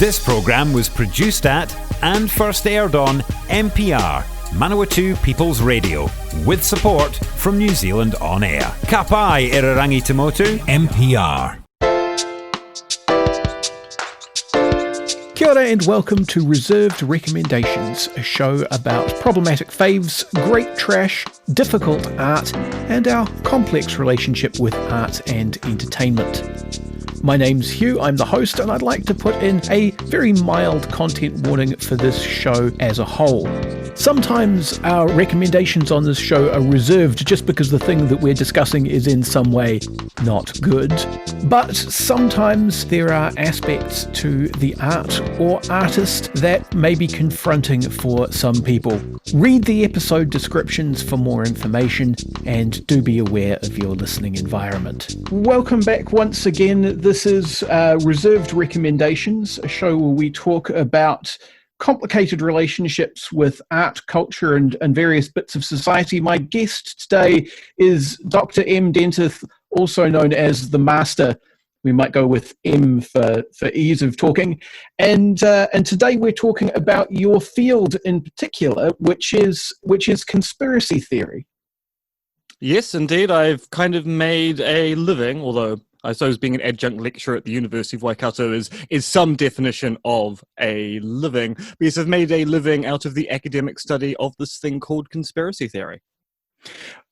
This programme was produced at and first aired on MPR, Manawatu People's Radio, with support from New Zealand On Air. Ka pai irarangi tamotu, MPR. Kia ora and welcome to Reserved Recommendations, a show about problematic faves, great trash, difficult art, and our complex relationship with art and entertainment. My name's Hugh, I'm the host, and I'd like to put in a very mild content warning for this show as a whole. Sometimes our recommendations on this show are reserved just because the thing that we're discussing is in some way not good. But sometimes there are aspects to the art or artist that may be confronting for some people. Read the episode descriptions for more information and do be aware of your listening environment. Welcome back once again. This is Reserved Recommendations, a show where we talk about complicated relationships with art, culture, and various bits of society. My guest today is Dr. Em Dentith, also known as the Master. We might go with M for ease of talking. And today we're talking about your field in particular, which is conspiracy theory. Yes, indeed. I've kind of made a living, although I suppose being an adjunct lecturer at the University of Waikato is some definition of a living, because I've made a living out of the academic study of this thing called conspiracy theory.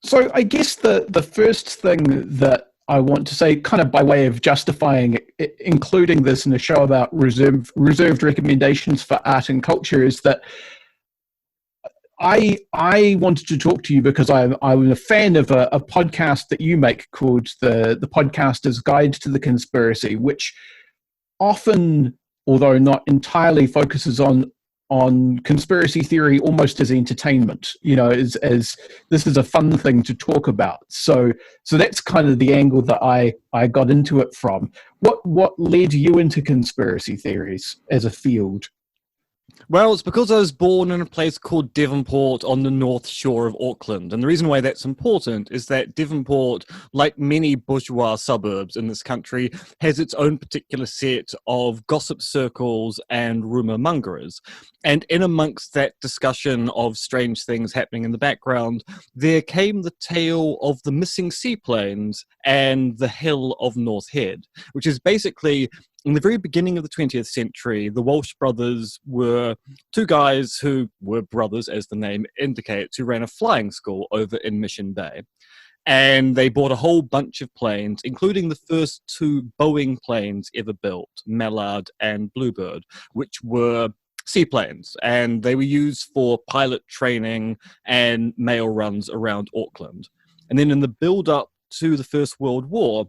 So I guess the first thing that I want to say, kind of by way of justifying including this in a show about reserved recommendations for art and culture, is that I wanted to talk to you because I'm a fan of a podcast that you make called the Podcaster's Guide to the Conspiracy, which often, although not entirely, focuses on conspiracy theory almost as entertainment, as this is a fun thing to talk about. So that's kind of the angle that I got into it from. What led you into conspiracy theories as a field? Well, it's because I was born in a place called Devonport on the north shore of Auckland. And the reason why that's important is that Devonport, like many bourgeois suburbs in this country, has its own particular set of gossip circles and rumour mongers. And in amongst that discussion of strange things happening in the background, there came the tale of the missing seaplanes and the Hill of North Head, which is basically, in the very beginning of the 20th century, the Walsh Brothers were two guys who were brothers, as the name indicates, who ran a flying school over in Mission Bay. And they bought a whole bunch of planes, including the first two Boeing planes ever built, Mallard and Bluebird, which were seaplanes. And they were used for pilot training and mail runs around Auckland. And then in the build-up to the First World War,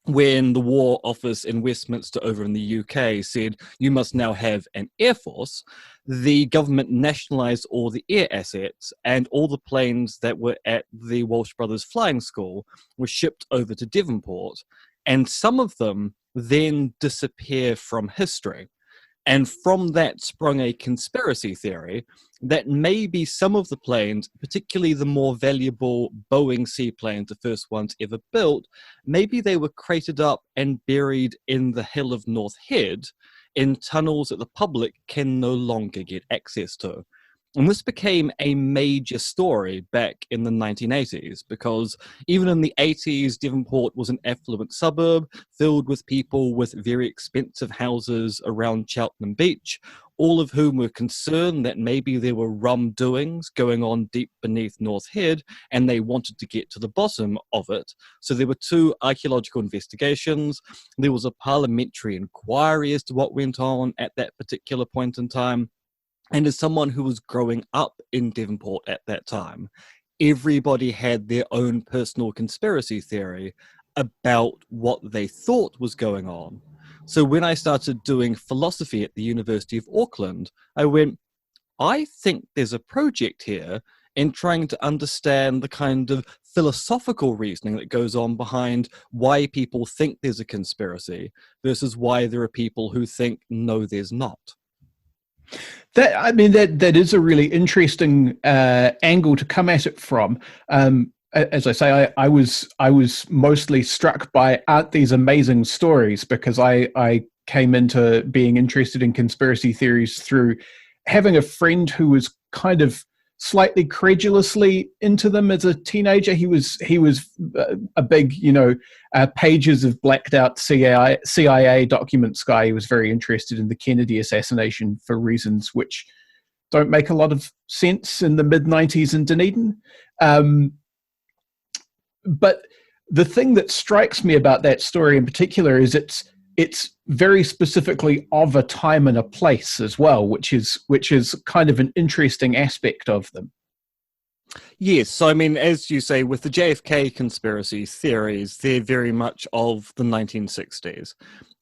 when the War Office in Westminster over in the UK said, you must now have an air force, the government nationalised all the air assets, and all the planes that were at the Walsh Brothers flying school were shipped over to Devonport, and some of them then disappear from history. And from that sprung a conspiracy theory that maybe some of the planes, particularly the more valuable Boeing seaplanes, the first ones ever built, maybe they were crated up and buried in the Hill of North Head in tunnels that the public can no longer get access to. And this became a major story back in the 1980s, because even in the 80s, Devonport was an affluent suburb filled with people with very expensive houses around Cheltenham Beach, all of whom were concerned that maybe there were rum doings going on deep beneath North Head, and they wanted to get to the bottom of it. So there were two archaeological investigations. There was a parliamentary inquiry as to what went on at that particular point in time. And as someone who was growing up in Devonport at that time, everybody had their own personal conspiracy theory about what they thought was going on. So when I started doing philosophy at the University of Auckland, I went, I think there's a project here in trying to understand the kind of philosophical reasoning that goes on behind why people think there's a conspiracy versus why there are people who think, no, there's not. That is a really interesting angle to come at it from. As I say, I was mostly struck by aren't these amazing stories, because I came into being interested in conspiracy theories through having a friend who was kind of slightly credulously into them as a teenager. He was a big, pages of blacked out CIA documents guy. He was very interested in the Kennedy assassination for reasons which don't make a lot of sense in the mid-90s in Dunedin. But the thing that strikes me about that story in particular is it's very specifically of a time and a place as well, which is kind of an interesting aspect of them. Yes, so I mean, as you say, with the JFK conspiracy theories, they're very much of the 1960s.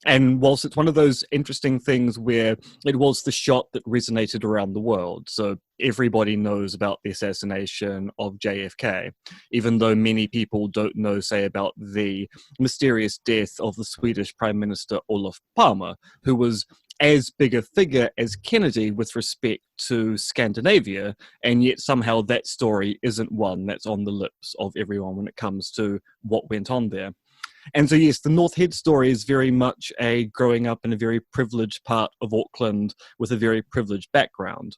And whilst it's one of those interesting things where it was the shot that resonated around the world, so everybody knows about the assassination of JFK, even though many people don't know, say, about the mysterious death of the Swedish Prime Minister Olof Palme, who was as big a figure as Kennedy with respect to Scandinavia, and yet somehow that story isn't one that's on the lips of everyone when it comes to what went on there. And so, yes, the North Head story is very much a growing up in a very privileged part of Auckland with a very privileged background.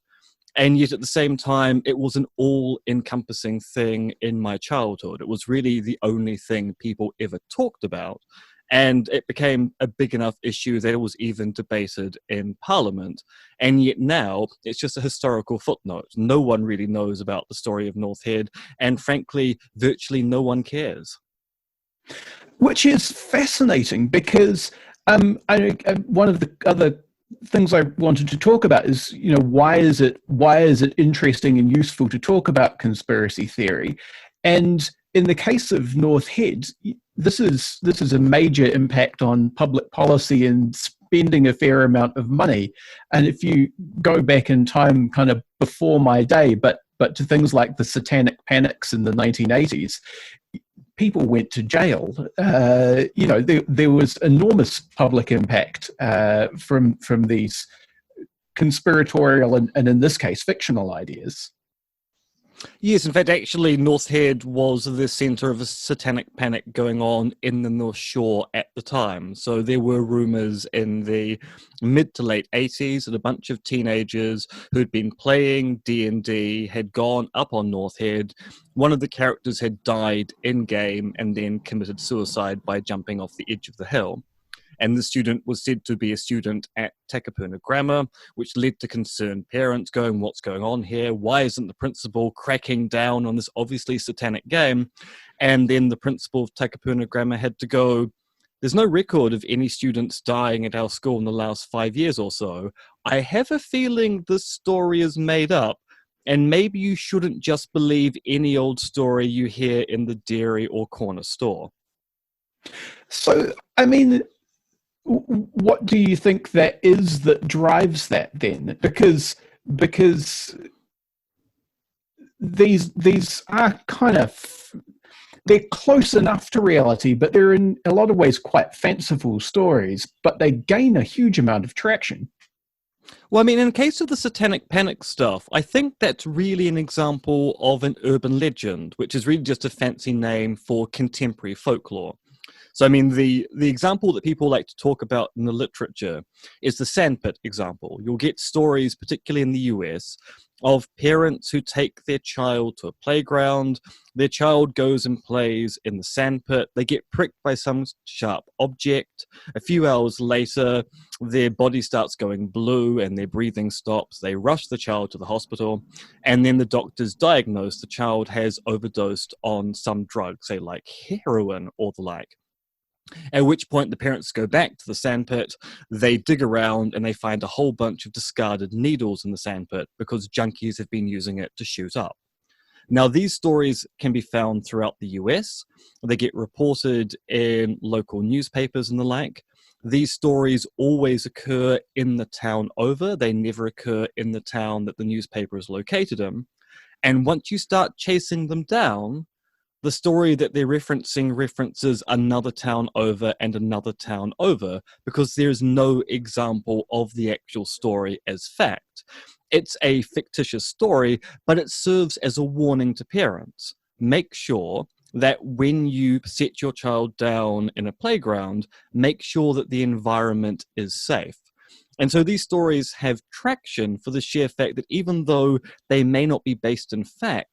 And yet at the same time, it was an all-encompassing thing in my childhood. It was really the only thing people ever talked about. And it became a big enough issue that it was even debated in Parliament. And yet now, it's just a historical footnote. No one really knows about the story of North Head. And frankly, virtually no one cares. Which is fascinating because one of the other things I wanted to talk about is, why is it interesting and useful to talk about conspiracy theory? And in the case of North Head, this is a major impact on public policy and spending a fair amount of money. And if you go back in time, kind of before my day, but to things like the Satanic Panics in the 1980s. People went to jail. There was enormous public impact from these conspiratorial and in this case, fictional ideas. Yes, in fact, actually, North Head was the centre of a satanic panic going on in the North Shore at the time. So there were rumours in the mid to late 80s that a bunch of teenagers who'd been playing D&D had gone up on North Head. One of the characters had died in-game and then committed suicide by jumping off the edge of the hill. And the student was said to be a student at Takapuna Grammar, which led to concerned parents going, what's going on here? Why isn't the principal cracking down on this obviously satanic game? And then the principal of Takapuna Grammar had to go, there's no record of any students dying at our school in the last 5 years or so. I have a feeling this story is made up, and maybe you shouldn't just believe any old story you hear in the dairy or corner store. So, I mean, what do you think that is that drives that then? Because these are kind of, they're close enough to reality, but they're in a lot of ways quite fanciful stories, but they gain a huge amount of traction. Well, I mean, in the case of the Satanic Panic stuff, I think that's really an example of an urban legend, which is really just a fancy name for contemporary folklore. So, I mean, the example that people like to talk about in the literature is the sandpit example. You'll get stories, particularly in the US, of parents who take their child to a playground. Their child goes and plays in the sandpit. They get pricked by some sharp object. A few hours later, their body starts going blue and their breathing stops. They rush the child to the hospital, and then the doctors diagnose the child has overdosed on some drug, say like heroin or the like. At which point the parents go back to the sandpit, they dig around and they find a whole bunch of discarded needles in the sandpit because junkies have been using it to shoot up. Now, these stories can be found throughout the US. They get reported in local newspapers and the like. These stories always occur in the town over. They never occur in the town that the newspaper is located in. And once you start chasing them down, the story that they're referencing references another town over and another town over because there's no example of the actual story as fact. It's a fictitious story, but it serves as a warning to parents. Make sure that when you set your child down in a playground, make sure that the environment is safe. And so these stories have traction for the sheer fact that even though they may not be based in fact,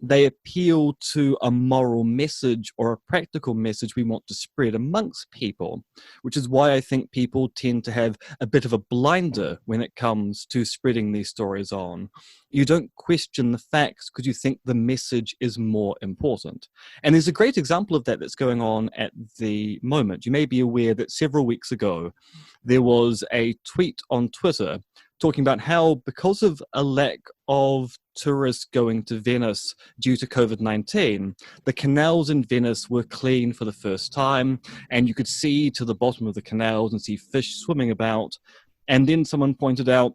they appeal to a moral message or a practical message we want to spread amongst people, which is why I think people tend to have a bit of a blinder when it comes to spreading these stories on. You don't question the facts because you think the message is more important. And there's a great example of that that's going on at the moment. You may be aware that several weeks ago, there was a tweet on Twitter talking about how, because of a lack of tourists going to Venice due to COVID-19, the canals in Venice were clean for the first time, and you could see to the bottom of the canals and see fish swimming about. And then someone pointed out,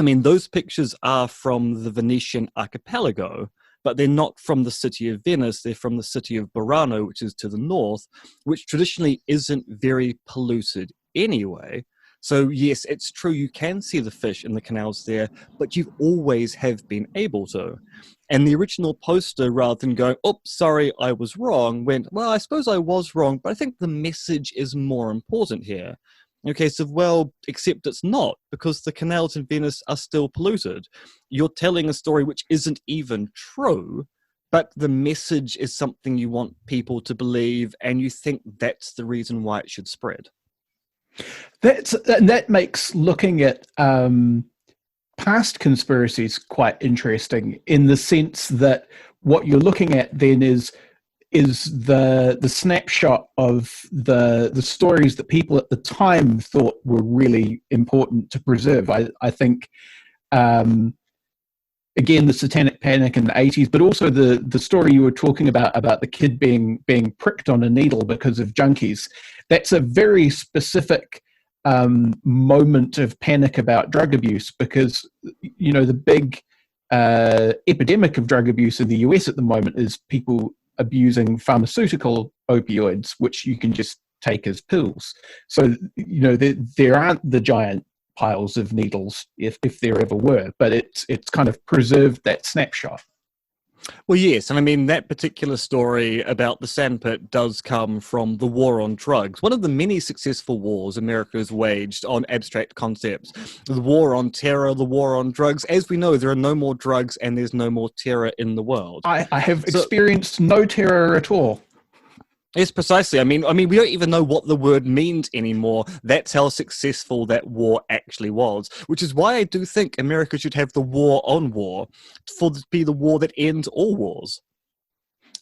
I mean, those pictures are from the Venetian archipelago, but they're not from the city of Venice, they're from the city of Burano, which is to the north, which traditionally isn't very polluted anyway. So yes, it's true, you can see the fish in the canals there, but you always have been able to. And the original poster, rather than going, oh, sorry, I was wrong, went, well, I suppose I was wrong, but I think the message is more important here. Okay, so, well, except it's not, because the canals in Venice are still polluted. You're telling a story which isn't even true, but the message is something you want people to believe, and you think that's the reason why it should spread. That makes looking at past conspiracies quite interesting, in the sense that what you're looking at then is the snapshot of the stories that people at the time thought were really important to preserve. I think again, the Satanic Panic in the 80s, but also the story you were talking about the kid being pricked on a needle because of junkies. That's a very specific moment of panic about drug abuse, because, you know, the big epidemic of drug abuse in the US at the moment is people abusing pharmaceutical opioids, which you can just take as pills. So, you know, there aren't the giant piles of needles, if there ever were, but it's kind of preserved that snapshot. Well, yes, and I mean, that particular story about the sandpit does come from the war on drugs, one of the many successful wars America has waged on abstract concepts. The war on terror, the war on drugs. As we know, there are no more drugs and there's no more terror in the world. I have experienced no terror at all. Yes, precisely. I mean, we don't even know what the word means anymore. That's how successful that war actually was, which is why I do think America should have the war on war, be the war that ends all wars.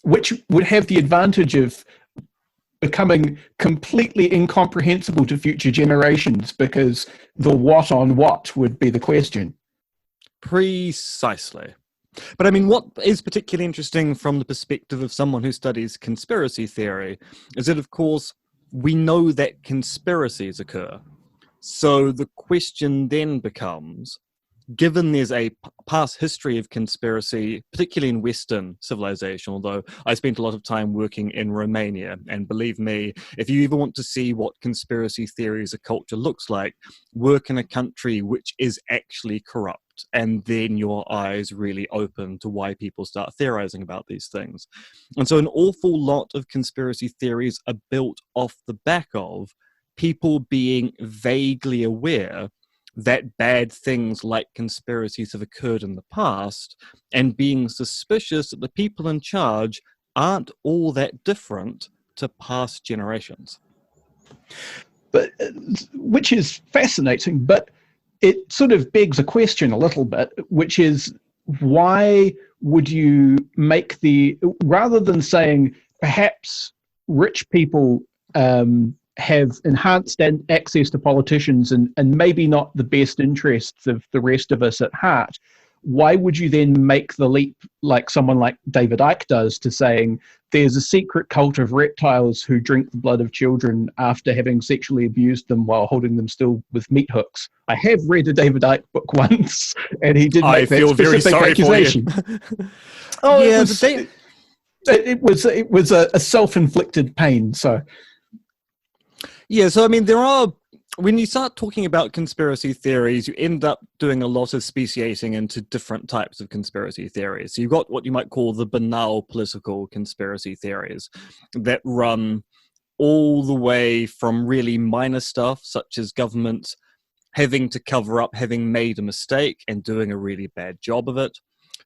Which would have the advantage of becoming completely incomprehensible to future generations, because the what on what would be the question. Precisely. But I mean, what is particularly interesting from the perspective of someone who studies conspiracy theory is that, of course, we know that conspiracies occur. So the question then becomes, given there's a past history of conspiracy, particularly in Western civilization, although I spent a lot of time working in Romania, and believe me, if you ever want to see what conspiracy theory as a culture looks like, work in a country which is actually corrupt, and then your eyes really open to why people start theorizing about these things. And so an awful lot of conspiracy theories are built off the back of people being vaguely aware that bad things like conspiracies have occurred in the past, and being suspicious that the people in charge aren't all that different to past generations. But which is fascinating, but it sort of begs a question a little bit, which is, why would you make rather than saying perhaps rich people have enhanced access to politicians and maybe not the best interests of the rest of us at heart, why would you then make the leap, like someone like David Icke does, to saying there's a secret cult of reptiles who drink the blood of children after having sexually abused them while holding them still with meat hooks? I have read a David Icke book once, and he did make that specific accusation. Oh, yeah, it was a self-inflicted pain. So yeah, so I mean, there are when you start talking about conspiracy theories, you end up doing a lot of speciating into different types of conspiracy theories. So you've got what you might call the banal political conspiracy theories that run all the way from really minor stuff, such as governments having to cover up having made a mistake and doing a really bad job of it,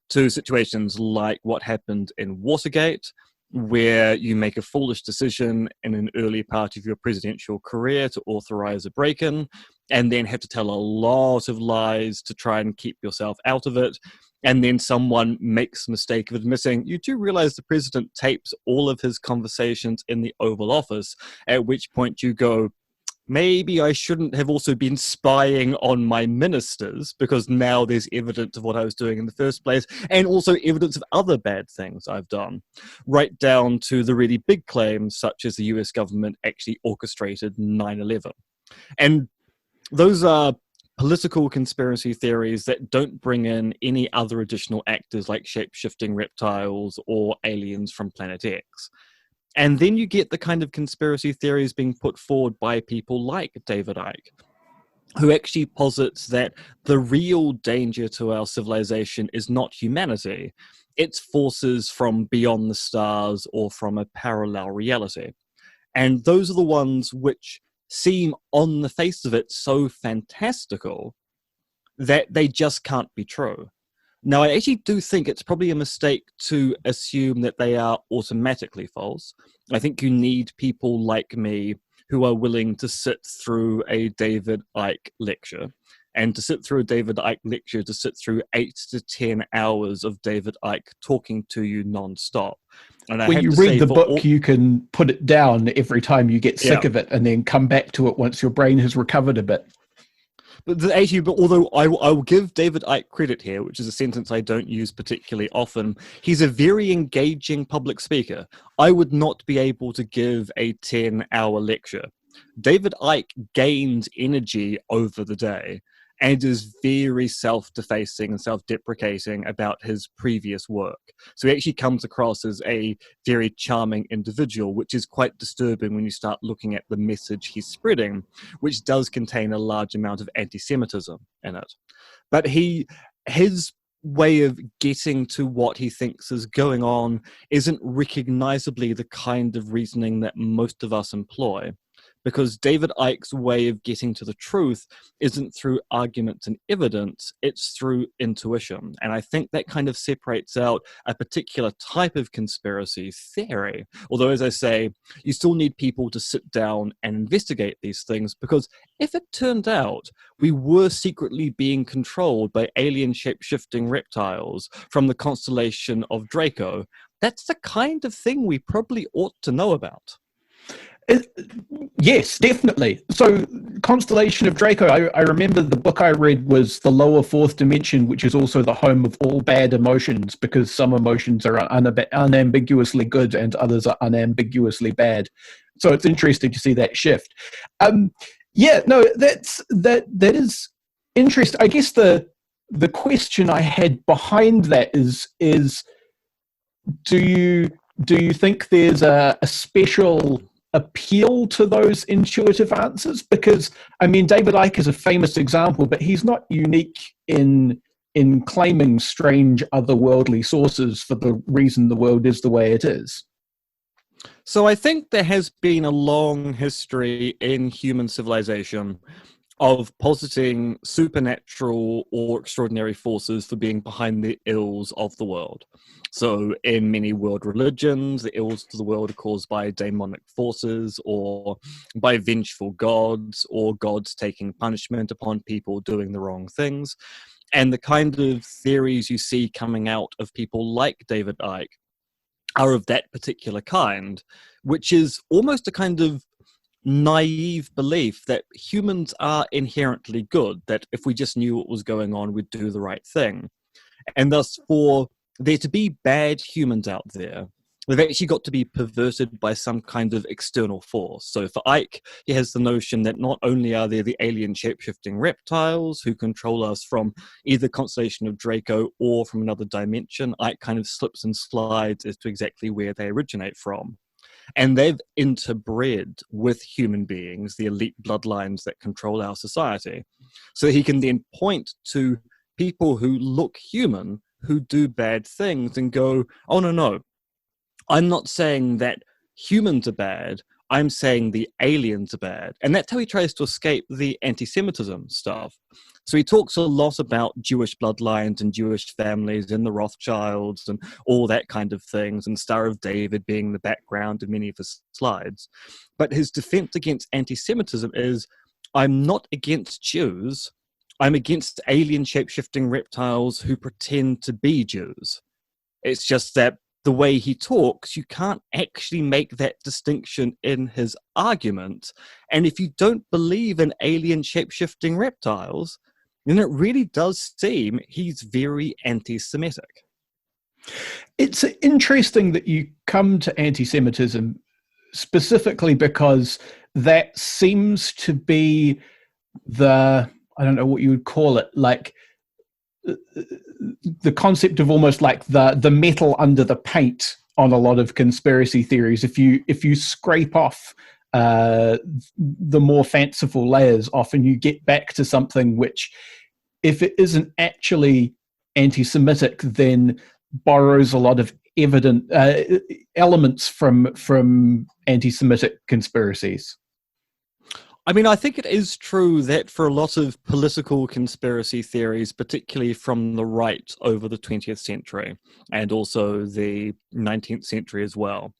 to situations like what happened in Watergate, where you make a foolish decision in an early part of your presidential career to authorize a break-in, and then have to tell a lot of lies to try and keep yourself out of it. And then someone makes the mistake of admitting, you do realize the president tapes all of his conversations in the Oval Office, at which point you go, maybe I shouldn't have also been spying on my ministers, because now there's evidence of what I was doing in the first place, and also evidence of other bad things I've done, right down to the really big claims, such as the US government actually orchestrated 9/11. And those are political conspiracy theories that don't bring in any other additional actors like shape-shifting reptiles or aliens from Planet X. And then you get the kind of conspiracy theories being put forward by people like David Icke, who actually posits that the real danger to our civilization is not humanity, it's forces from beyond the stars or from a parallel reality. And those are the ones which seem on the face of it so fantastical that they just can't be true. Now, I actually do think it's probably a mistake to assume that they are automatically false. I think you need people like me who are willing to sit through a David Icke lecture. And to sit through a David Icke lecture, to sit through 8 to 10 hours of David Icke talking to you nonstop. And when you read the book, you can put it down every time you get sick of it and then come back to it once your brain has recovered a bit. But although I will give David Icke credit here, which is a sentence I don't use particularly often, he's a very engaging public speaker. I would not be able to give a 10-hour lecture. David Icke gains energy over the day and is very self-defacing and self-deprecating about his previous work. So he actually comes across as a very charming individual, which is quite disturbing when you start looking at the message he's spreading, which does contain a large amount of anti-Semitism in it. But his way of getting to what he thinks is going on isn't recognizably the kind of reasoning that most of us employ. Because David Icke's way of getting to the truth isn't through arguments and evidence, it's through intuition. And I think that kind of separates out a particular type of conspiracy theory. Although, as I say, you still need people to sit down and investigate these things, because if it turned out we were secretly being controlled by alien shape-shifting reptiles from the constellation of Draco, that's the kind of thing we probably ought to know about. Yes, definitely. So, Constellation of Draco, I remember the book I read was The Lower Fourth Dimension, which is also the home of all bad emotions, because some emotions are unambiguously good and others are unambiguously bad. So it's interesting to see that shift. That is interesting. I guess the question I had behind that is do you think there's a special appeal to those intuitive answers? Because I mean, David Icke is a famous example, but he's not unique in claiming strange otherworldly sources for the reason the world is the way it is. So I think there has been a long history in human civilization of positing supernatural or extraordinary forces for being behind the ills of the world. So in many world religions, the ills of the world are caused by demonic forces or by vengeful gods or gods taking punishment upon people doing the wrong things. And the kind of theories you see coming out of people like David Icke are of that particular kind, which is almost a kind of naive belief that humans are inherently good, that if we just knew what was going on, we'd do the right thing. And thus, for there to be bad humans out there, they've actually got to be perverted by some kind of external force. So for Icke, he has the notion that not only are there the alien shape-shifting reptiles who control us from either constellation of Draco or from another dimension, Icke kind of slips and slides as to exactly where they originate from. And they've interbred with human beings, the elite bloodlines that control our society. So he can then point to people who look human, who do bad things, and go, oh, no, I'm not saying that humans are bad, I'm saying the aliens are bad. And that's how he tries to escape the anti-Semitism stuff. So he talks a lot about Jewish bloodlines and Jewish families and the Rothschilds and all that kind of things, and Star of David being the background in many of his slides. But his defense against anti-Semitism is, I'm not against Jews, I'm against alien shape-shifting reptiles who pretend to be Jews. It's just that the way he talks, you can't actually make that distinction in his argument. And if you don't believe in alien shape-shifting reptiles, then it really does seem he's very anti-Semitic. It's interesting that you come to anti-Semitism specifically because that seems to be the, I don't know what you would call it, like the concept of almost like the metal under the paint on a lot of conspiracy theories. If you scrape off the more fanciful layers, often you get back to something which, if it isn't actually anti-Semitic, then borrows a lot of evident elements from anti-Semitic conspiracies. I mean, I think it is true that for a lot of political conspiracy theories, particularly from the right over the 20th century and also the 19th century as well,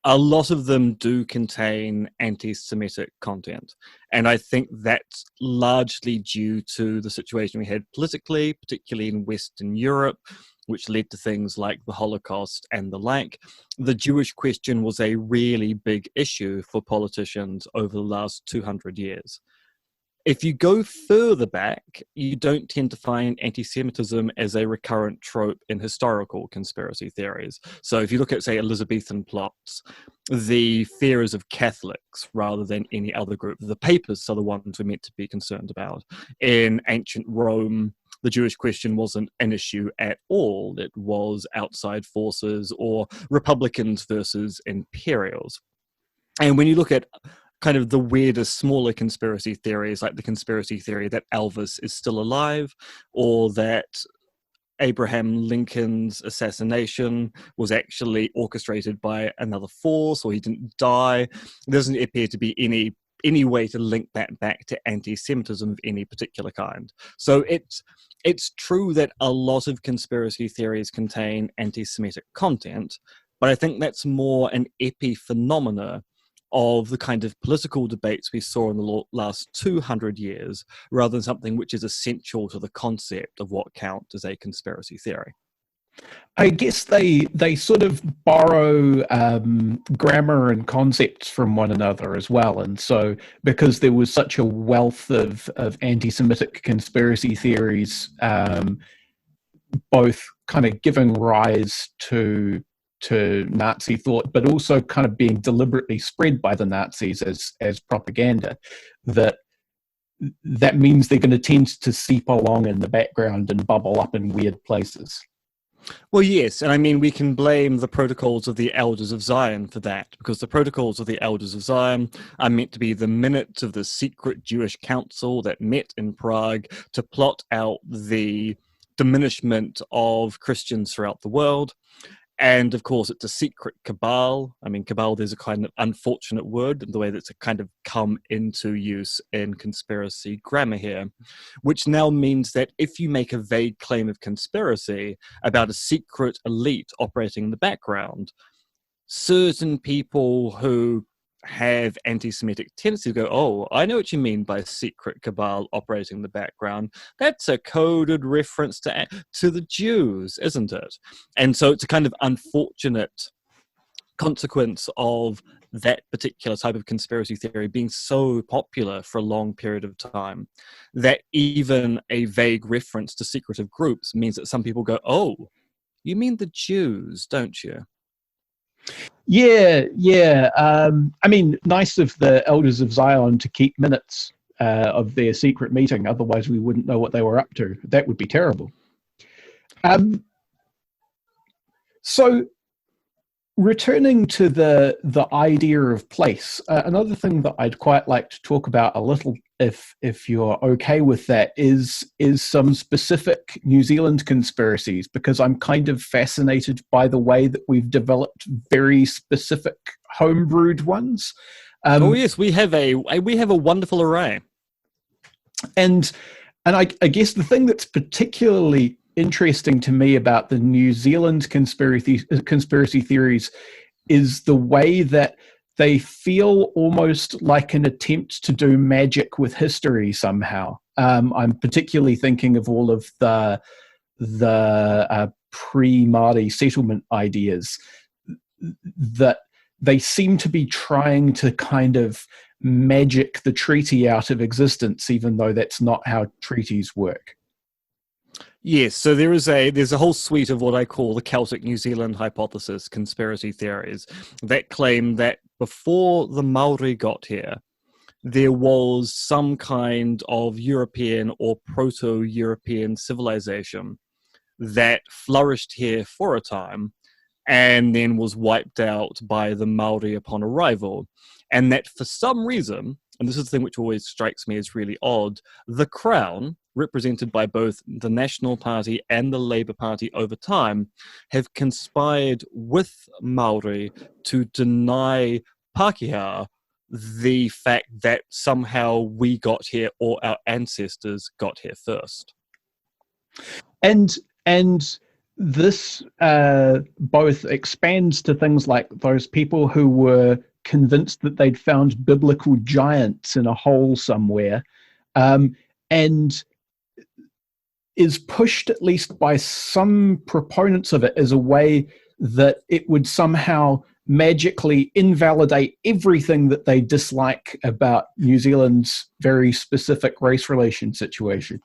a lot of them do contain anti-Semitic content. And I think that's largely due to the situation we had politically, particularly in Western Europe, which led to things like the Holocaust and the like. The Jewish question was a really big issue for politicians over the last 200 years. If you go further back, you don't tend to find anti-Semitism as a recurrent trope in historical conspiracy theories. So if you look at, say, Elizabethan plots, the fears of Catholics rather than any other group, the papists are the ones we're meant to be concerned about. In ancient Rome, the Jewish question wasn't an issue at all. It was outside forces or Republicans versus imperials. And when you look at kind of the weirdest, smaller conspiracy theories, like the conspiracy theory that Elvis is still alive, or that Abraham Lincoln's assassination was actually orchestrated by another force, or he didn't die, there doesn't appear to be any way to link that back to anti-Semitism of any particular kind. So it's true that a lot of conspiracy theories contain anti-Semitic content, but I think that's more an epiphenomena of the kind of political debates we saw in the last 200 years, rather than something which is essential to the concept of what counts as a conspiracy theory. I guess they sort of borrow grammar and concepts from one another as well. And so because there was such a wealth of anti-Semitic conspiracy theories, both kind of giving rise to Nazi thought, but also kind of being deliberately spread by the Nazis as propaganda, that means they're going to tend to seep along in the background and bubble up in weird places. Well, yes, and I mean, we can blame the Protocols of the Elders of Zion for that, because the Protocols of the Elders of Zion are meant to be the minutes of the secret Jewish council that met in Prague to plot out the diminishment of Christians throughout the world. And of course, it's a secret cabal. I mean, cabal, there's a kind of unfortunate word, the way that's kind of come into use in conspiracy grammar here, which now means that if you make a vague claim of conspiracy about a secret elite operating in the background, certain people who have anti-Semitic tendencies go, oh, I know what you mean by secret cabal operating in the background. That's a coded reference to the Jews, isn't it? And so it's a kind of unfortunate consequence of that particular type of conspiracy theory being so popular for a long period of time that even a vague reference to secretive groups means that some people go, oh, you mean the Jews, don't you? Yeah. I mean, nice of the Elders of Zion to keep minutes of their secret meeting. Otherwise, we wouldn't know what they were up to. That would be terrible. So returning to the idea of place, another thing that I'd quite like to talk about a little, if you're okay with that, is some specific New Zealand conspiracies, because I'm kind of fascinated by the way that we've developed very specific homebrewed ones. Oh yes, we have a wonderful array. And I guess the thing that's particularly interesting to me about the New Zealand conspiracy theories is the way that they feel almost like an attempt to do magic with history somehow. I'm particularly thinking of all of the pre-Māori settlement ideas, that they seem to be trying to kind of magic the treaty out of existence, even though that's not how treaties work. Yes, so there's a whole suite of what I call the Celtic New Zealand hypothesis conspiracy theories that claim that before the Maori got here, there was some kind of European or proto-European civilization that flourished here for a time and then was wiped out by the Maori upon arrival. And that for some reason, and this is the thing which always strikes me as really odd, the Crown, represented by both the National Party and the Labour Party over time, have conspired with Maori to deny Pākehā the fact that somehow we got here or our ancestors got here first. And this both expands to things like those people who were convinced that they'd found biblical giants in a hole somewhere, and is pushed, at least by some proponents of it, as a way that it would somehow magically invalidate everything that they dislike about New Zealand's very specific race relation situation.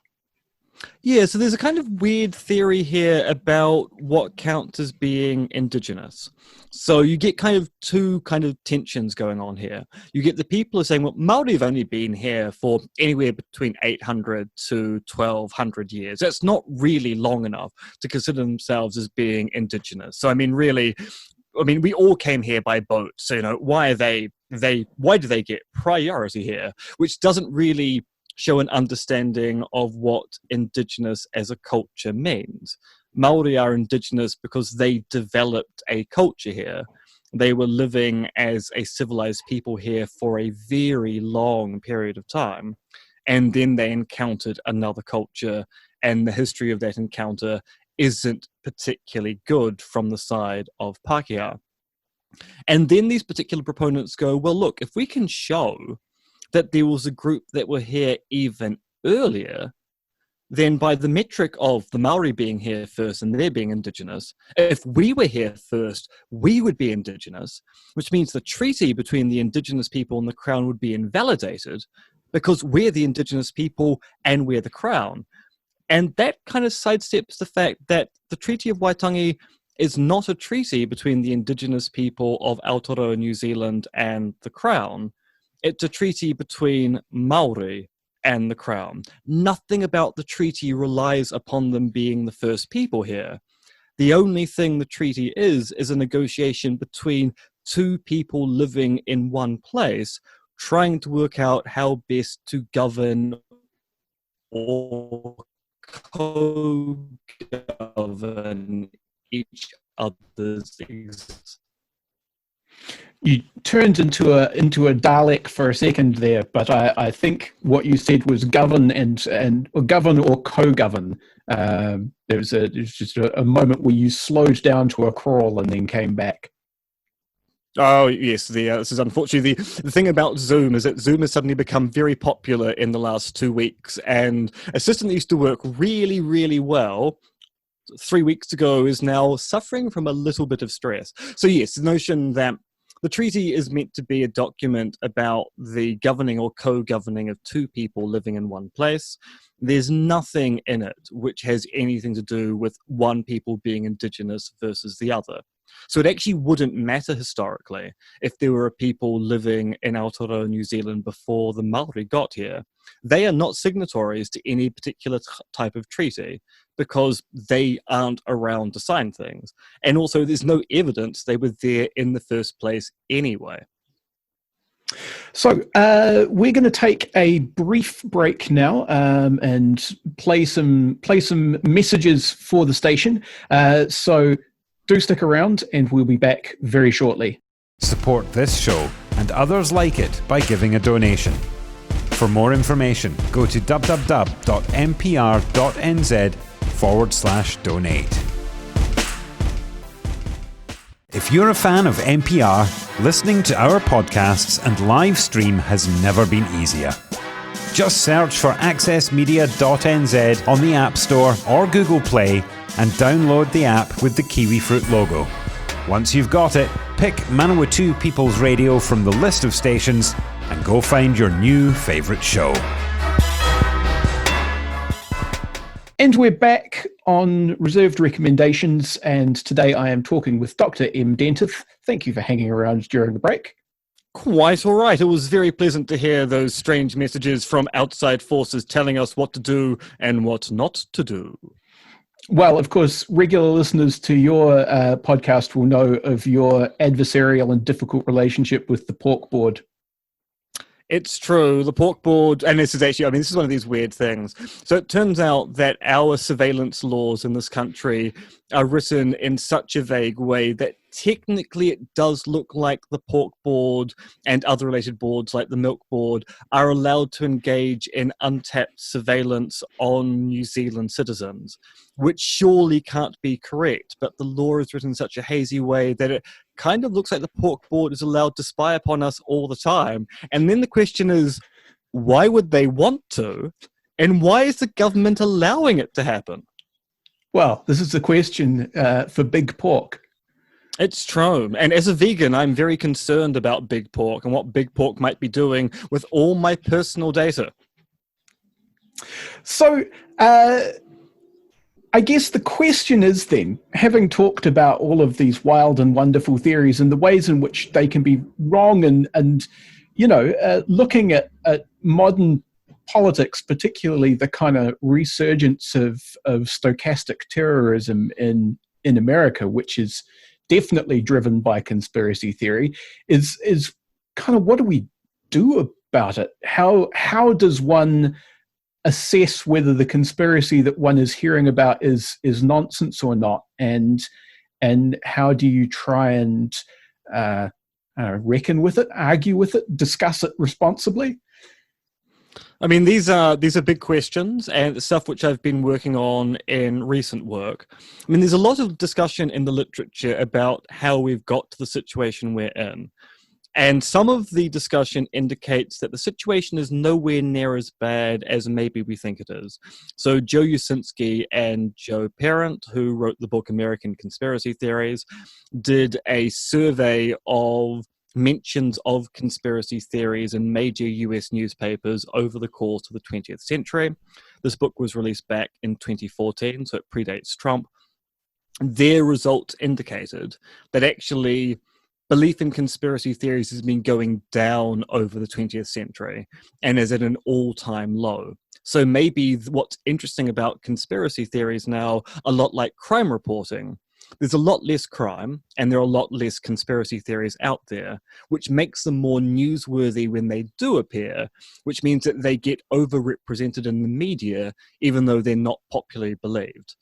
Yeah, so there's a kind of weird theory here about what counts as being indigenous. So you get kind of two kind of tensions going on here. You get the people who are saying, well, Māori have only been here for anywhere between 800 to 1200 years. That's not really long enough to consider themselves as being indigenous. So, we all came here by boat. So, why do they get priority here? Which doesn't really show an understanding of what indigenous as a culture means. Māori are indigenous because they developed a culture here. They were living as a civilized people here for a very long period of time. And then they encountered another culture, and the history of that encounter isn't particularly good from the side of Pākehā. And then these particular proponents go, well, look, if we can show that there was a group that were here even earlier, then by the metric of the Maori being here first and they're being indigenous, if we were here first, we would be indigenous, which means the treaty between the indigenous people and the Crown would be invalidated because we're the indigenous people and we're the Crown. And that kind of sidesteps the fact that the Treaty of Waitangi is not a treaty between the indigenous people of Aotearoa, New Zealand and the Crown. It's a treaty between Maori and the Crown. Nothing about the treaty relies upon them being the first people here. The only thing the treaty is a negotiation between two people living in one place, trying to work out how best to govern or co-govern each other's existence. You turned into a Dalek for a second there, but I think what you said was govern or govern or co-govern. There was just a moment where you slowed down to a crawl and then came back. Oh, yes. This is unfortunately the thing about Zoom is that Zoom has suddenly become very popular in the last 2 weeks, and a system that used to work really, really well 3 weeks ago is now suffering from a little bit of stress. So yes, the notion that the treaty is meant to be a document about the governing or co-governing of two people living in one place. There's nothing in it which has anything to do with one people being indigenous versus the other. So it actually wouldn't matter historically if there were people living in Aotearoa, New Zealand before the Māori got here. They are not signatories to any particular type of treaty because they aren't around to sign things. And also, there's no evidence they were there in the first place anyway. So we're going to take a brief break now and play some messages for the station. So do stick around, and we'll be back very shortly. Support this show and others like it by giving a donation. For more information, go to www.mpr.nz/donate. If you're a fan of NPR, listening to our podcasts and live stream has never been easier. Just search for accessmedia.nz on the App Store or Google Play and download the app with the kiwi fruit logo. Once you've got it, pick Manawatu People's Radio from the list of stations and go find your new favourite show. And we're back on Reserved Recommendations, and today I am talking with Dr. Em Dentith. Thank you for hanging around during the break. Quite all right. It was very pleasant to hear those strange messages from outside forces telling us what to do and what not to do. Well, of course, regular listeners to your podcast will know of your adversarial and difficult relationship with the pork board. It's true. The pork board, and this is actually, this is one of these weird things. So it turns out that our surveillance laws in this country are written in such a vague way that technically it does look like the pork board and other related boards like the milk board are allowed to engage in untapped surveillance on New Zealand citizens, which surely can't be correct. But the law is written in such a hazy way that it kind of looks like the pork board is allowed to spy upon us all the time. And then the question is, why would they want to? And why is the government allowing it to happen? Well, this is the question for big pork. It's true. And as a vegan, I'm very concerned about big pork and what big pork might be doing with all my personal data. So, I guess the question is then, having talked about all of these wild and wonderful theories and the ways in which they can be wrong and looking at modern politics, particularly the kind of resurgence of stochastic terrorism in America, which is definitely driven by conspiracy theory, is kind of, what do we do about it? How does one assess whether the conspiracy that one is hearing about is nonsense or not, and how do you try and reckon with it, argue with it, discuss it responsibly? These are big questions, and stuff which I've been working on in recent work. There's a lot of discussion in the literature about how we've got to the situation we're in. And some of the discussion indicates that the situation is nowhere near as bad as maybe we think it is. So Joe Usinski and Joe Parent, who wrote the book American Conspiracy Theories, did a survey of mentions of conspiracy theories in major US newspapers over the course of the 20th century. This book was released back in 2014, so it predates Trump. Their results indicated that actually belief in conspiracy theories has been going down over the 20th century and is at an all-time low. So maybe what's interesting about conspiracy theories now, a lot like crime reporting, there's a lot less crime and there are a lot less conspiracy theories out there, which makes them more newsworthy when they do appear, which means that they get overrepresented in the media, even though they're not popularly believed.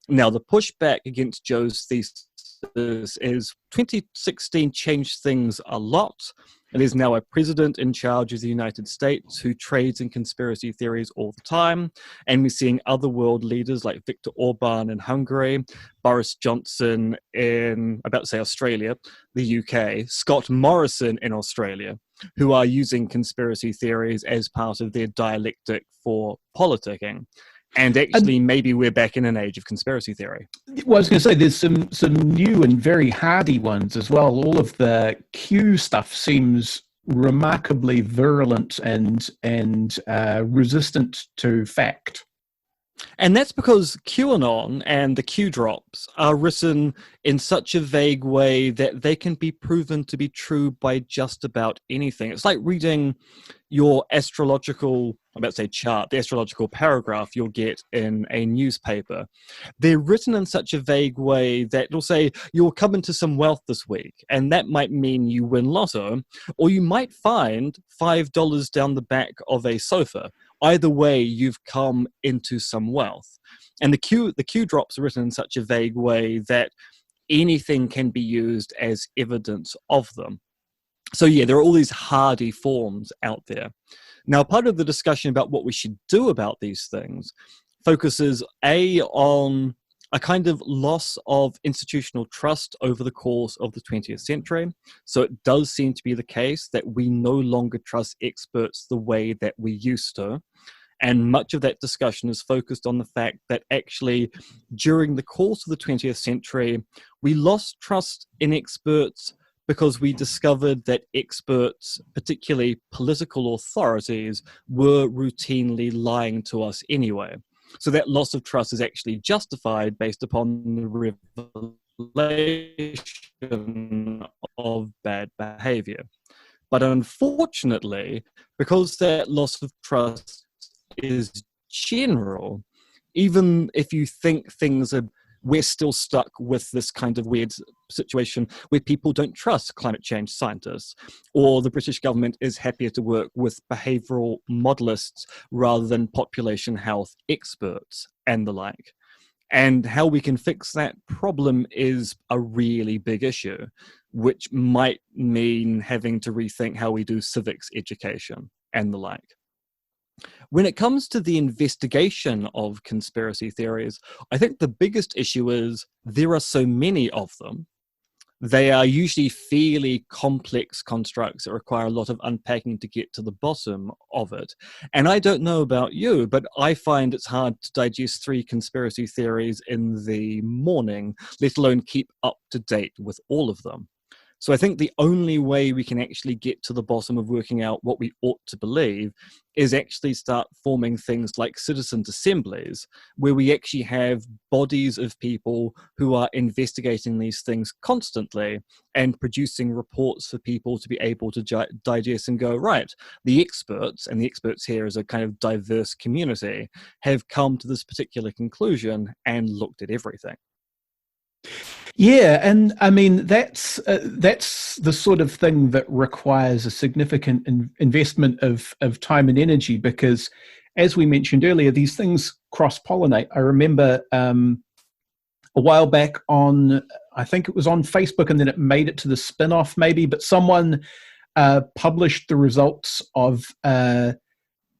Now, the pushback against Joe's thesis is 2016 changed things a lot. And there's now a president in charge of the United States who trades in conspiracy theories all the time. And we're seeing other world leaders like Viktor Orban in Hungary, Boris Johnson in, Australia, the UK, Scott Morrison in Australia, who are using conspiracy theories as part of their dialectic for politicking. And actually, maybe we're back in an age of conspiracy theory. Well, I was going to say, there's some new and very hardy ones as well. All of the Q stuff seems remarkably virulent and resistant to fact. And that's because QAnon and the Q drops are written in such a vague way that they can be proven to be true by just about anything. It's like reading your astrological chart, the astrological paragraph you'll get in a newspaper. They're written in such a vague way that it'll say, you'll come into some wealth this week, and that might mean you win lotto, or you might find $5 down the back of a sofa. Either way, you've come into some wealth. And the cue drops are written in such a vague way that anything can be used as evidence of them. So yeah, there are all these hardy forms out there. Now, part of the discussion about what we should do about these things focuses on a kind of loss of institutional trust over the course of the 20th century. So it does seem to be the case that we no longer trust experts the way that we used to. And much of that discussion is focused on the fact that actually during the course of the 20th century, we lost trust in experts because we discovered that experts, particularly political authorities, were routinely lying to us anyway. So that loss of trust is actually justified based upon the revelation of bad behavior. But unfortunately, because that loss of trust is general, even if you think we're still stuck with this kind of weird situation where people don't trust climate change scientists, or the British government is happier to work with behavioural modelists rather than population health experts and the like. And how we can fix that problem is a really big issue, which might mean having to rethink how we do civics education and the like. When it comes to the investigation of conspiracy theories, I think the biggest issue is there are so many of them. They are usually fairly complex constructs that require a lot of unpacking to get to the bottom of it. And I don't know about you, but I find it's hard to digest 3 conspiracy theories in the morning, let alone keep up to date with all of them. So I think the only way we can actually get to the bottom of working out what we ought to believe is actually start forming things like citizen assemblies, where we actually have bodies of people who are investigating these things constantly and producing reports for people to be able to digest and go, right, the experts, and the experts here is a kind of diverse community, have come to this particular conclusion and looked at everything. Yeah, and I mean that's the sort of thing that requires a significant investment of time and energy, because, as we mentioned earlier, these things cross-pollinate. I remember a while back I think it was on Facebook, and then it made it to the spin-off maybe, but someone published the results of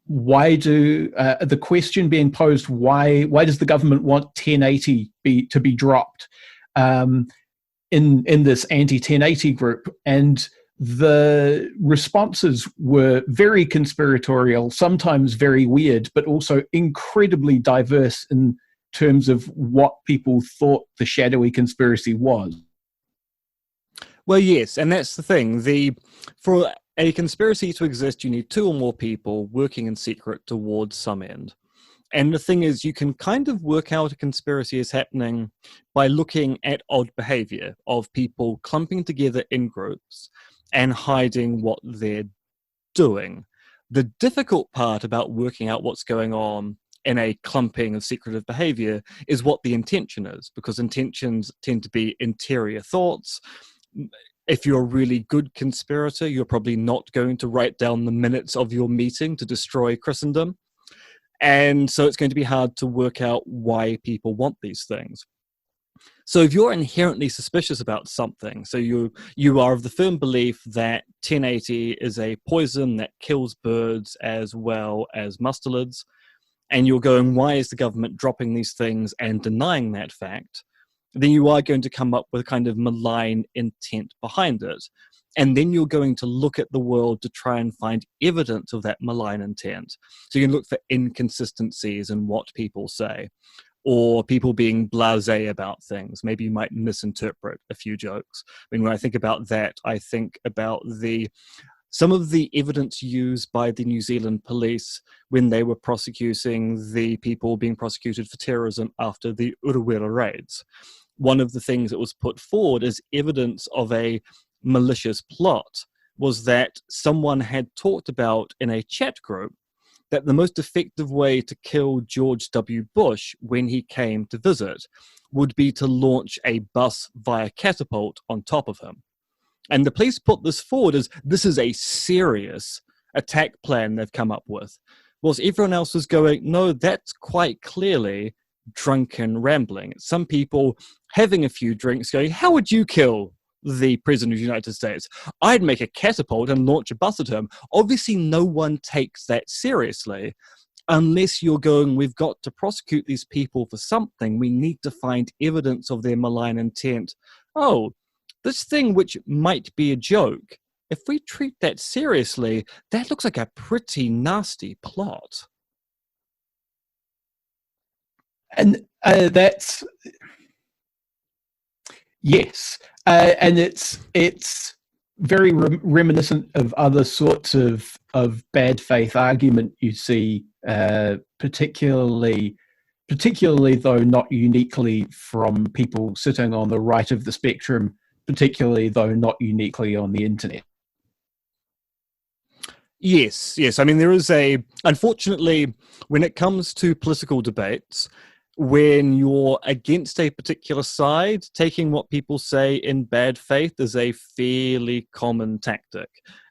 why do the question being posed, why does the government want 1080 to be dropped in this anti-1080 group? And the responses were very conspiratorial, sometimes very weird, but also incredibly diverse in terms of what people thought the shadowy conspiracy was. Well, yes, and that's the thing. For a conspiracy to exist, you need 2 or more people working in secret towards some end. And the thing is, you can kind of work out a conspiracy is happening by looking at odd behavior of people clumping together in groups and hiding what they're doing. The difficult part about working out what's going on in a clumping of secretive behavior is what the intention is, because intentions tend to be interior thoughts. If you're a really good conspirator, you're probably not going to write down the minutes of your meeting to destroy Christendom. And so it's going to be hard to work out why people want these things. So if you're inherently suspicious about something, so you are of the firm belief that 1080 is a poison that kills birds as well as mustelids, and you're going, why is the government dropping these things and denying that fact, then you are going to come up with a kind of malign intent behind it. And then you're going to look at the world to try and find evidence of that malign intent. So you can look for inconsistencies in what people say, or people being blasé about things. Maybe you might misinterpret a few jokes. I mean, when I think about that, I think about some of the evidence used by the New Zealand police when they were prosecuting the people being prosecuted for terrorism after the Urewera raids. One of the things that was put forward as evidence of a malicious plot was that someone had talked about in a chat group that the most effective way to kill George W. Bush when he came to visit would be to launch a bus via catapult on top of him. And the police put this forward as this is a serious attack plan they've come up with. Whilst everyone else was going, no, that's quite clearly drunken rambling. Some people having a few drinks going, how would you kill the President of the United States? I'd make a catapult and launch a bus at him. Obviously, no one takes that seriously. Unless you're going, we've got to prosecute these people for something. We need to find evidence of their malign intent. Oh, this thing which might be a joke, if we treat that seriously, that looks like a pretty nasty plot. And that's... Yes. And it's very reminiscent of other sorts of bad faith argument you see, particularly though not uniquely from people sitting on the right of the spectrum, particularly though not uniquely on the internet. Yes. I mean, unfortunately, when it comes to political debates, when you're against a particular side, taking what people say in bad faith is a fairly common tactic.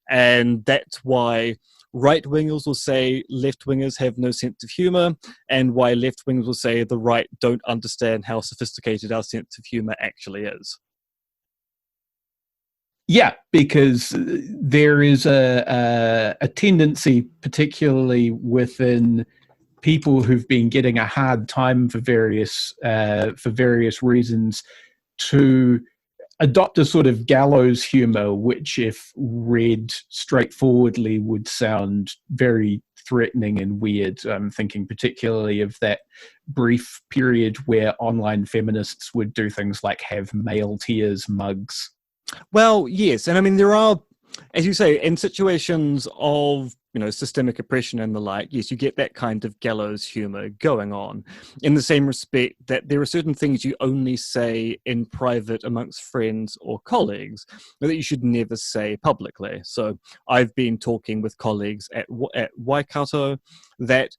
And that's why right-wingers will say left-wingers have no sense of humor, and why left-wingers will say the right don't understand how sophisticated our sense of humor actually is. Yeah, because there is a tendency, particularly within people who've been getting a hard time for various reasons, to adopt a sort of gallows humor, which, if read straightforwardly, would sound very threatening and weird. I'm thinking particularly of that brief period where online feminists would do things like have male tears mugs. Well, yes, and I mean there are, as you say, in situations of systemic oppression and the like, yes, you get that kind of gallows humor going on. In the same respect that there are certain things you only say in private amongst friends or colleagues that you should never say publicly. So I've been talking with colleagues at Waikato that,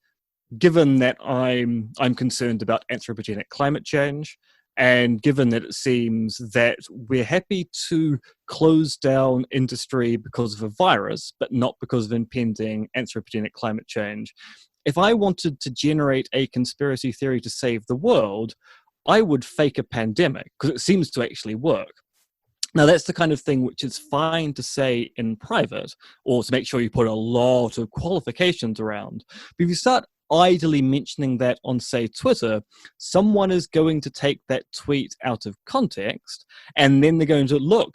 given that I'm concerned about anthropogenic climate change, and given that it seems that we're happy to close down industry because of a virus, but not because of impending anthropogenic climate change, if I wanted to generate a conspiracy theory to save the world, I would fake a pandemic, because it seems to actually work. Now, that's the kind of thing which is fine to say in private, or to make sure you put a lot of qualifications around. But if you start idly mentioning that on, say, Twitter, someone is going to take that tweet out of context, and then they're going to look,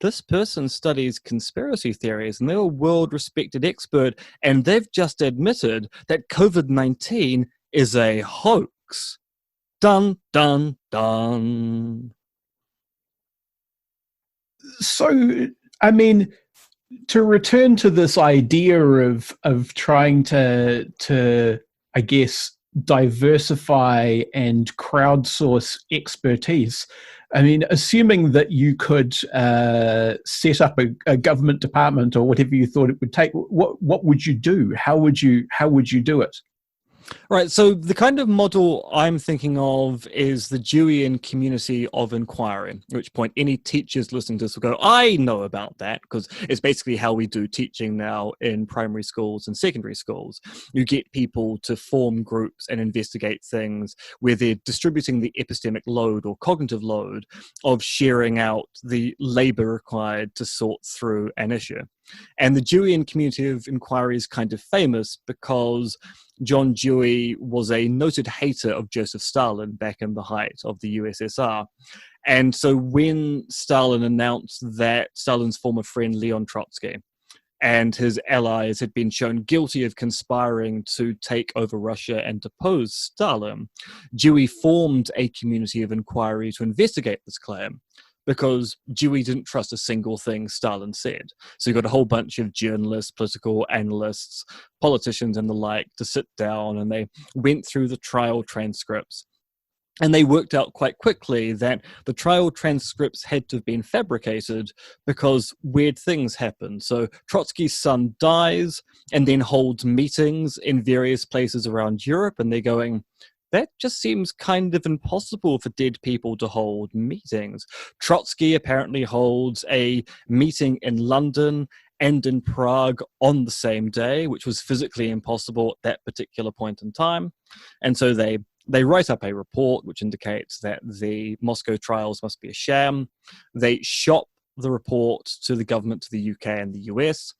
this person studies conspiracy theories, and they're a world-respected expert, and they've just admitted that COVID-19 is a hoax. Dun, dun, dun. So, I mean, to return to this idea of trying to I guess diversify and crowdsource expertise, I mean, assuming that you could set up a government department or whatever you thought it would take, what would you do? How would you do it? Right, so the kind of model I'm thinking of is the Deweyan community of inquiry, at which point any teachers listening to this will go, I know about that, because it's basically how we do teaching now in primary schools and secondary schools. You get people to form groups and investigate things where they're distributing the epistemic load or cognitive load of sharing out the labor required to sort through an issue. And the Deweyan community of inquiry is kind of famous because John Dewey was a noted hater of Joseph Stalin back in the height of the USSR. And so when Stalin announced that Stalin's former friend Leon Trotsky and his allies had been shown guilty of conspiring to take over Russia and depose Stalin, Dewey formed a community of inquiry to investigate this claim, because Dewey didn't trust a single thing Stalin said. So you got a whole bunch of journalists, political analysts, politicians and the like to sit down, and they went through the trial transcripts And they worked out quite quickly that the trial transcripts had to have been fabricated because weird things happened. So Trotsky's son dies and then holds meetings in various places around Europe, and they're going, that just seems kind of impossible for dead people to hold meetings. Trotsky apparently holds a meeting in London and in Prague on the same day, which was physically impossible at that particular point in time. And so they write up a report which indicates that the Moscow trials must be a sham. They shop the report to the government, to the UK and the US.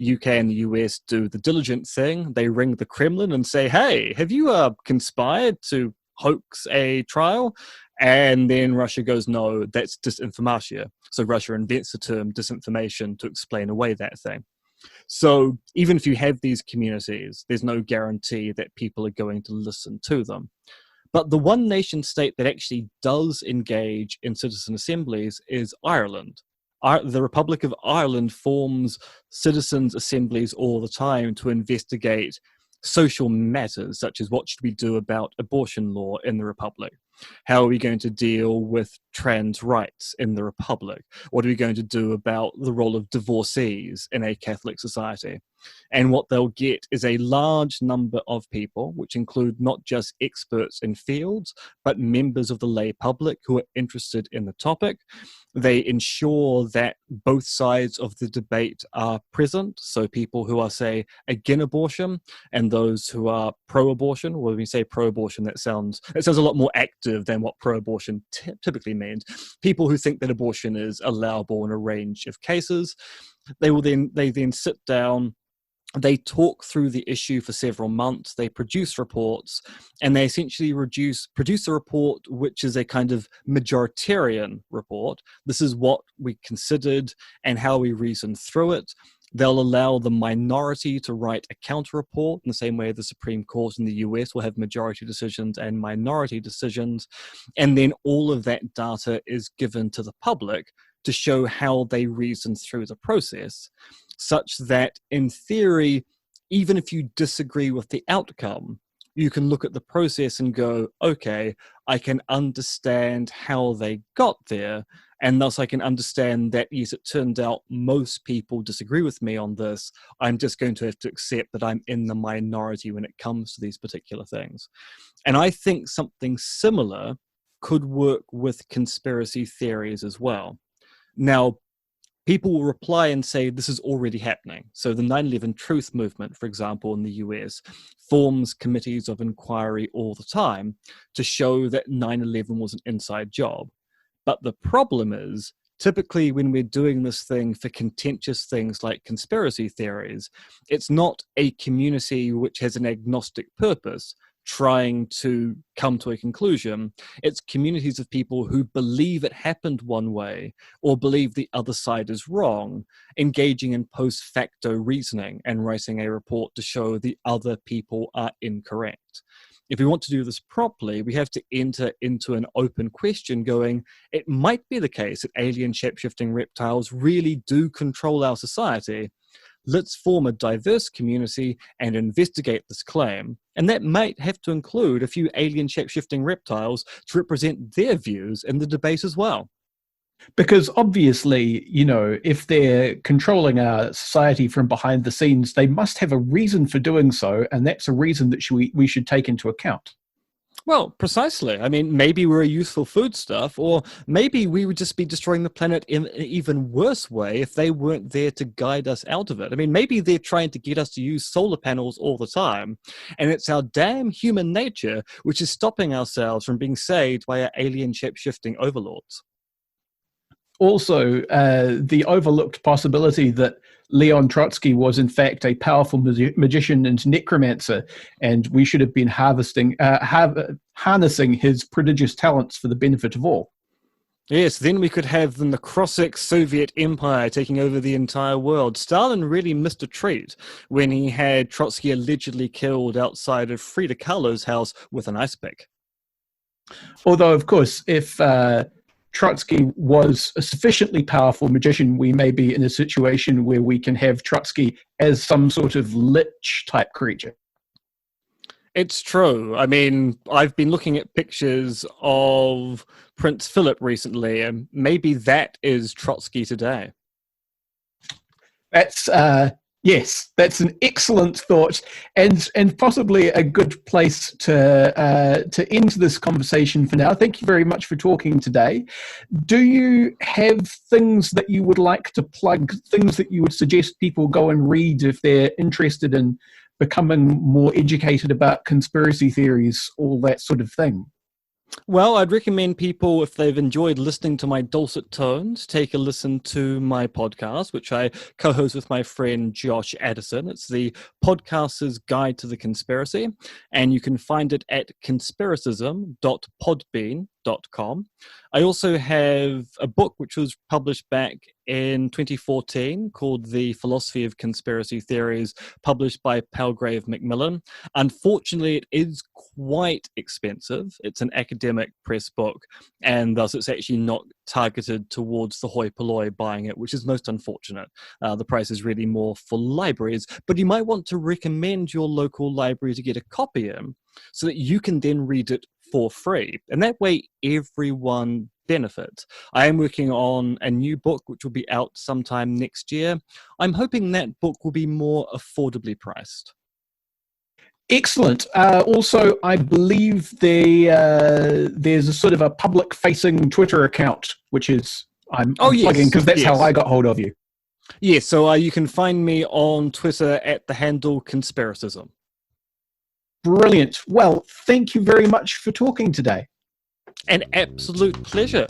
UK and the US do the diligent thing. They ring the Kremlin and say, hey, have you conspired to hoax a trial? And then Russia goes, no, that's disinformation. So Russia invents the term disinformation to explain away that thing. So even if you have these communities, there's no guarantee that people are going to listen to them. But the one nation state that actually does engage in citizen assemblies is Ireland. The Republic of Ireland forms citizens' assemblies all the time to investigate social matters, such as what should we do about abortion law in the Republic? How are we going to deal with trans rights in the Republic? What are we going to do about the role of divorcees in a Catholic society? And what they'll get is a large number of people, which include not just experts in fields, but members of the lay public who are interested in the topic. They ensure that both sides of the debate are present. So people who are, say, against abortion and those who are pro-abortion. When we say pro-abortion, it sounds a lot more active than what pro-abortion typically means. People who think that abortion is allowable in a range of cases. They then sit down. They talk through the issue for several months, they produce reports, and they essentially produce a report which is a kind of majoritarian report. This is what we considered and how we reasoned through it. They'll allow the minority to write a counter-report in the same way the Supreme Court in the US will have majority decisions and minority decisions. And then all of that data is given to the public to show how they reason through the process, such that, in theory, even if you disagree with the outcome, you can look at the process and go, okay, I can understand how they got there, and thus I can understand that, yes, it turned out most people disagree with me on this. I'm just going to have to accept that I'm in the minority when it comes to these particular things. And I think something similar could work with conspiracy theories as well. Now, people will reply and say this is already happening. So the 9/11 Truth Movement, for example, in the US, forms committees of inquiry all the time to show that 9/11 was an inside job. But the problem is, typically when we're doing this thing for contentious things like conspiracy theories, it's not a community which has an agnostic purpose trying to come to a conclusion. It's communities of people who believe it happened one way or believe the other side is wrong, engaging in post facto reasoning and writing a report to show the other people are incorrect. If we want to do this properly, we have to enter into an open question going, it might be the case that alien shape-shifting reptiles really do control our society. Let's form a diverse community and investigate this claim. And that might have to include a few alien shape-shifting reptiles to represent their views in the debate as well. Because obviously, if they're controlling our society from behind the scenes, they must have a reason for doing so, and that's a reason that we should take into account. Well, precisely. I mean, maybe we're a useful foodstuff, or maybe we would just be destroying the planet in an even worse way if they weren't there to guide us out of it. I mean, maybe they're trying to get us to use solar panels all the time, and it's our damn human nature which is stopping ourselves from being saved by our alien shape-shifting overlords. Also, the overlooked possibility that Leon Trotsky was in fact a powerful magician and necromancer, and we should have been harnessing his prodigious talents for the benefit of all. Yes, then we could have the necrotic Soviet Empire taking over the entire world. Stalin really missed a treat when he had Trotsky allegedly killed outside of Frida Kahlo's house with an ice pick. Although, of course, if Trotsky was a sufficiently powerful magician, we may be in a situation where we can have Trotsky as some sort of lich-type creature. It's true. I mean, I've been looking at pictures of Prince Philip recently, and maybe that is Trotsky today. That's yes, that's an excellent thought, and possibly a good place to end this conversation for now. Thank you very much for talking today. Do you have things that you would like to plug? Things that you would suggest people go and read if they're interested in becoming more educated about conspiracy theories, all that sort of thing? Well, I'd recommend people, if they've enjoyed listening to my dulcet tones, take a listen to my podcast, which I co-host with my friend Josh Addison. It's the Podcaster's Guide to the Conspiracy, and you can find it at conspiracism.podbean.com. I also have a book which was published back in 2014 called The Philosophy of Conspiracy Theories, published by Palgrave Macmillan. Unfortunately, it is quite expensive. It's an academic press book, and thus it's actually not targeted towards the hoi polloi buying it, which is most unfortunate. The price is really more for libraries, but you might want to recommend your local library to get a copy in so that you can then read it for free. And that way, everyone benefits. I am working on a new book which will be out sometime next year. I'm hoping that book will be more affordably priced. Excellent. Also, I believe there's a sort of a public-facing Twitter account, which is I'm plugging because that's how I got hold of you. Yes, so you can find me on Twitter at the handle conspiracism. Brilliant. Well, thank you very much for talking today. An absolute pleasure.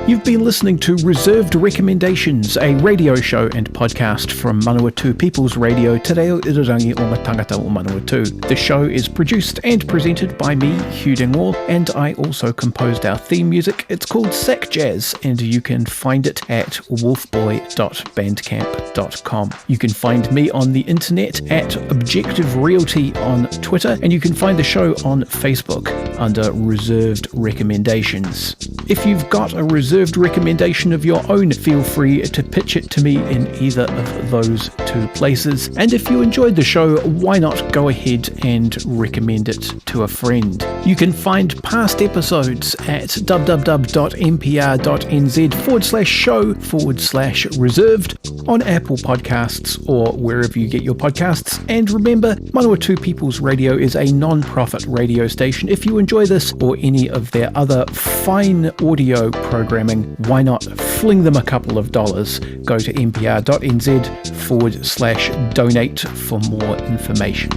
You've been listening to Reserved Recommendations, a radio show and podcast from Manawatu People's Radio, Te Reo Irirangi o ngā tangata o Manawatu. The show is produced and presented by me, Hugh Dingwall, and I also composed our theme music. It's called Sack Jazz, and you can find it at wolfboy.bandcamp.com. You can find me on the internet at Objective Realty on Twitter, and you can find the show on Facebook under Reserved Recommendations. If you've got a reserved recommendation of your own, feel free to pitch it to me in either of those two places. And if you enjoyed the show, why not go ahead and recommend it to a friend? You can find past episodes at www.mpr.nz/show/reserved on Apple Podcasts or wherever you get your podcasts. And remember, Manawatu People's Radio is a non-profit radio station. If you enjoy this or any of their other fine audio programming, why not fling them a couple of dollars? Go to mpr.nz/donate for more information.